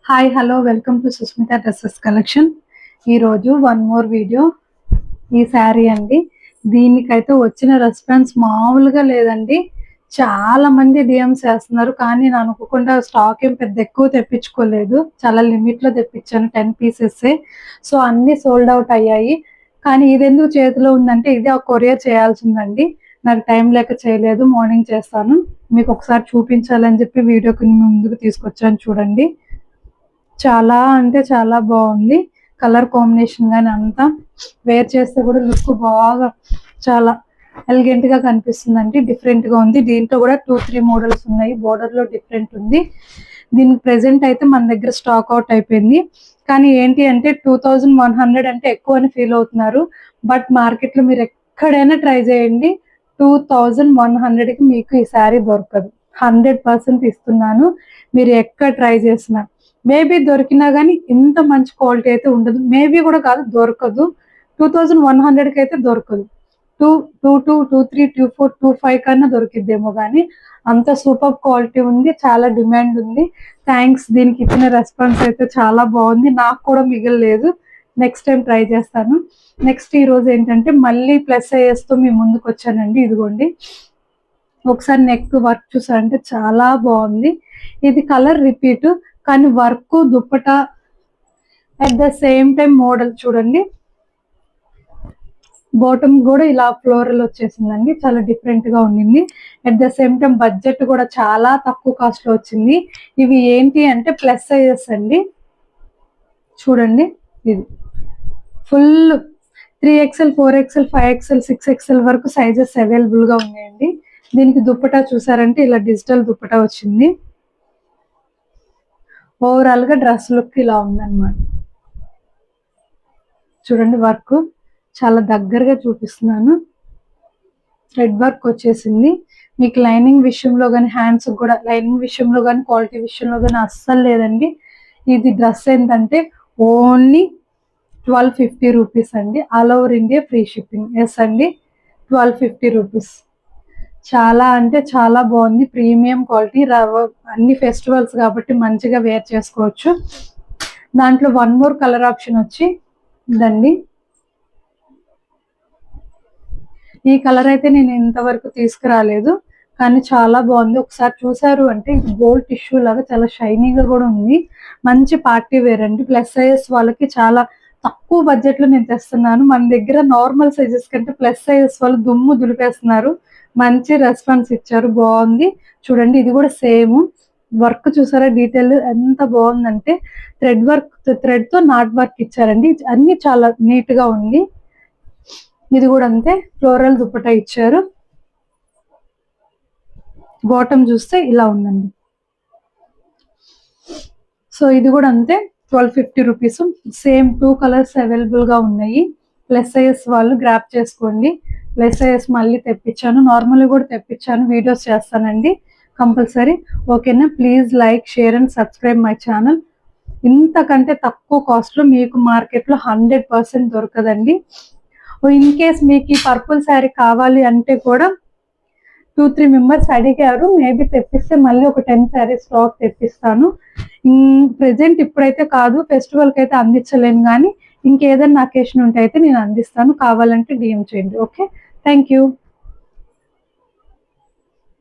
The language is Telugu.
Hi hello welcome to Sushmita dresses collection. ఈరోజు వన్ మోర్ వీడియో. ఈ శారీ అండి, దీనికైతే వచ్చిన రెస్పాన్స్ మామూలుగా లేదండి. చాలా మంది డిఎమ్స్ చేస్తున్నారు, కానీ నేను అనుకోకుండా స్టాక్ ఏం పెద్ద ఎక్కువ తెప్పించుకోలేదు, చాలా లిమిట్లో తెప్పించాను, 10 పీసెస్. సో అన్నీ సోల్డ్ అవుట్ అయ్యాయి. కానీ ఇది ఎందుకు చేతిలో ఉందంటే ఇది ఆ కొరియర్ చేయాల్సిందండి, నాకు టైం లేక చేయలేదు. మార్నింగ్ చేస్తాను, మీకు ఒకసారి చూపించాలని చెప్పి వీడియోకి ముందుకు తీసుకొచ్చాను. చూడండి, చాలా అంటే చాలా బాగుంది. కలర్ కాంబినేషన్ కానీ అంతా వేర్ చేస్తే కూడా లుక్ బాగా చాలా ఎలిగెంట్ గా కనిపిస్తుందండి. డిఫరెంట్ గా ఉంది. దీంట్లో కూడా 2-3 మోడల్స్ ఉన్నాయి. బోర్డర్ లో డిఫరెంట్ ఉంది. దీనికి ప్రెసెంట్ అయితే మన దగ్గర స్టాక్ అవుట్ అయిపోయింది. కానీ ఏంటి అంటే 2100 అంటే ఎక్కువ అని ఫీల్ అవుతున్నారు. బట్ మార్కెట్ లో మీరు ఎక్కడైనా ట్రై చేయండి, 2100 కి మీకు ఈ శారీ దొరకదు. 100% ఇస్తున్నాను. మీరు ఎక్కడ ట్రై చేసినా మేబీ దొరికినా కానీ ఇంత మంచి క్వాలిటీ అయితే ఉండదు. మేబీ కూడా కాదు, దొరకదు. 2100 కి అయితే దొరకదు. 22, 23, 24, 25 కన్నా దొరికిద్దేమో, కానీ అంత సూపర్ క్వాలిటీ ఉంది. చాలా డిమాండ్ ఉంది. థ్యాంక్స్, దీనికి ఇచ్చిన రెస్పాన్స్ అయితే చాలా బాగుంది. నాకు కూడా మిగలలేదు. నెక్స్ట్ టైం ట్రై చేస్తాను. నెక్స్ట్ ఈ రోజు ఏంటంటే మళ్ళీ ప్లస్ తో మీ ముందుకు వచ్చానండి. ఇదిగోండి, ఒకసారి నెక్ వర్క్ చూసారంటే చాలా బాగుంది. ఇది కలర్ రిపీట్, కానీ work dupatta at the same time model చూడండి. బాటమ్ కూడా ఇలా ఫ్లోరల్ వచ్చేసిందండి, చాలా డిఫరెంట్ గా ఉండింది. At the same time budget కూడా చాలా తక్కువ కాస్ట్ లో వచ్చింది. ఇవి ఏంటి అంటే ప్లస్ సైజెస్ అండి. చూడండి, ఇది full 3XL, 4XL, 5XL, 6XL వరకు సైజెస్ అవైలబుల్ గా ఉన్నాయండి. దీనికి దుప్పటా చూసారంటే ఇలా డిజిటల్ దుప్పటా వచ్చింది. ఓవరాల్ గా డ్రెస్ లుక్ ఇలా ఉందన్నమాట. చూడండి, వర్క్ చాలా దగ్గరగా చూపిస్తున్నాను. థ్రెడ్ వర్క్ వచ్చేసింది. మీకు లైనింగ్ విషయంలో కానీ హ్యాండ్స్ కూడా లైనింగ్ విషయంలో కానీ క్వాలిటీ విషయంలో కానీ అస్సలు లేదండి. ఇది డ్రెస్ ఏంటంటే ఓన్లీ 1250 రూపీస్ అండి. All over India free shipping. Yes అండి, 1250 రూపీస్. చాలా అంటే చాలా బాగుంది. Premium quality. అన్ని ఫెస్టివల్స్ కాబట్టి మంచిగా వేర్ చేసుకోవచ్చు. దాంట్లో వన్ మోర్ కలర్ ఆప్షన్ వచ్చి ఇదండి. ఈ కలర్ అయితే నేను ఇంతవరకు తీసుకురాలేదు, కానీ చాలా బాగుంది. ఒకసారి చూసారు అంటే గోల్డ్ టిష్యూ లాగా చాలా షైనీగా కూడా ఉంది. మంచి పార్టీ వేర్ అండి. ప్లస్ సైజెస్ వాళ్ళకి చాలా తక్కువ బడ్జెట్ లో నేను తెస్తున్నాను. మన దగ్గర నార్మల్ సైజెస్ కంటే ప్లస్ సైజెస్ వాళ్ళు దుమ్ము దులిపేస్తున్నారు. మంచి రెస్పాన్స్ ఇచ్చారు, బాగుంది. చూడండి, ఇది కూడా సేమ్ వర్క్ చూసారా, డీటెయిల్ ఎంత బాగుందంటే థ్రెడ్ తో నాట్ వర్క్ ఇచ్చారండి. అన్ని చాలా నీట్ గా ఉంది. ఇది కూడా అంతే, ఫ్లోరల్ దుప్పటా ఇచ్చారు. బాటమ్ చూస్తే ఇలా ఉందండి. సో ఇది కూడా అంతే, 1250 రూపీస్. సేమ్ 2 కలర్స్ అవైలబుల్ గా ఉన్నాయి. ప్లస్ సైజ్ వాళ్ళు గ్రాప్ చేసుకోండి. ప్లస్ సైజ్ మళ్ళీ తెప్పించాను, నార్మల్ కూడా తెప్పించాను. వీడియోస్ చేస్తానండి కంపల్సరీ. ఓకేనా? Please like, share and subscribe my channel. ఇంతకంటే తక్కువ కాస్ట్ లో మీకు మార్కెట్ లో 100% దొరకదండి. ఇన్ కేస్ మీకు ఈ పర్పుల్ శారీ కావాలి అంటే కూడా 2-3 మెంబర్స్ అడిగారు. మేబీ తెప్పిస్తే మళ్ళీ ఒక 10 శారీస్ స్టాక్ తెప్పిస్తాను. ప్రెసెంట్ ఇప్పుడైతే కాదు, ఫెస్టివల్ కి అయితే అందించలేను, కానీ ఇంకేదైనా అకేషన్ ఉంటే అయితే నేను అందిస్తాను. కావాలంటే డిఎం చేయండి. Okay, thank you.